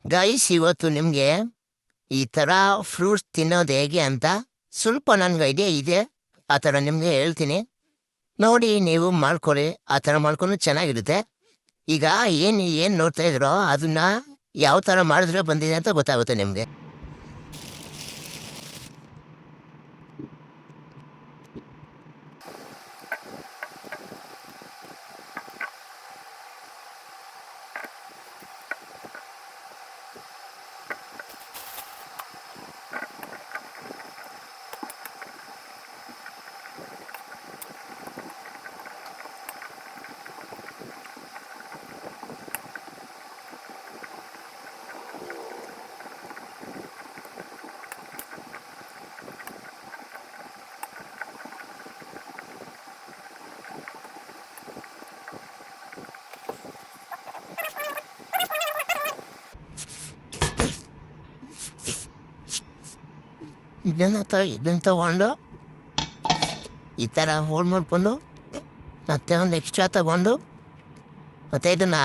Guys, ಇವತ್ತು ನಿಮಗೆ ಈ ಥರ ಫ್ರೂಟ್ಸ್ ತಿನ್ನೋದು ಹೇಗೆ ಅಂತ ಸ್ವಲ್ಪ ನನಗೆ ಐಡಿಯಾ ಇದೆ. ಆ ಥರ ನಿಮಗೆ ಹೇಳ್ತೀನಿ, ನೋಡಿ ನೀವು ಮಾಡ್ಕೊಳ್ಳಿ. ಆ ಥರ ಮಾಡ್ಕೊಂಡು ಚೆನ್ನಾಗಿರುತ್ತೆ. ಈಗ ಏನು ನೋಡ್ತಾ ಇದ್ರೋ ಅದನ್ನ ಯಾವ ಥರ ಮಾಡಿದ್ರೆ ಬಂದಿದೆ ಅಂತ ಗೊತ್ತಾಗುತ್ತೆ ನಿಮಗೆ. ಇದನ್ನ ತಗೊಂಡು ಈ ಥರ ಹೋಲ್ಡ್ ಮಾಡಿಕೊಂಡು ಮತ್ತೆ ಒಂದು ಎಕ್ಸ್ಟ್ರಾ ತಗೊಂಡು ಮತ್ತು ಇದನ್ನು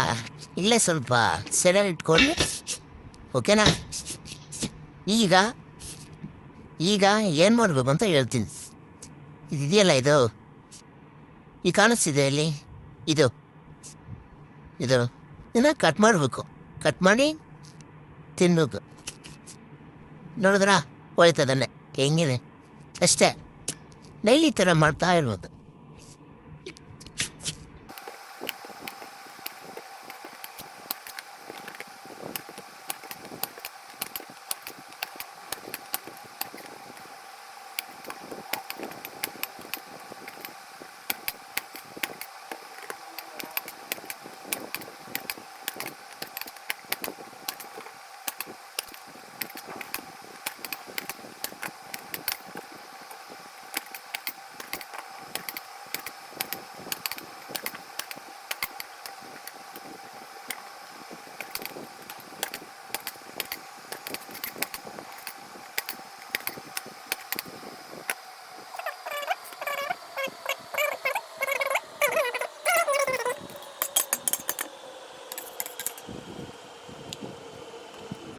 ಇಲ್ಲೇ ಸ್ವಲ್ಪ ಸೆರೆ ಇಟ್ಕೊಂಡು, ಓಕೆನಾ? ಈಗ ಈಗ ಏನು ಮಾಡಬೇಕು ಅಂತ ಹೇಳ್ತೀನಿ. ಇದೆಯಲ್ಲ ಇದು ಈ ಕಾಣಿಸ್ತಿದೆ ಅಲ್ಲಿ, ಇದು ಇದು ಇದನ್ನು ಕಟ್ ಮಾಡಬೇಕು. ಕಟ್ ಮಾಡಿ ತಿನ್ನಬೇಕು. ನೋಡಿದ್ರಾ? ಹೋಯ್ತದನ್ನೇ ಹೆಂಗಿದೆ ಅಷ್ಟೇ. ಡೈಲಿ ಈ ಥರ ಮಾಡ್ತಾ ಇರ್ಬೋದು.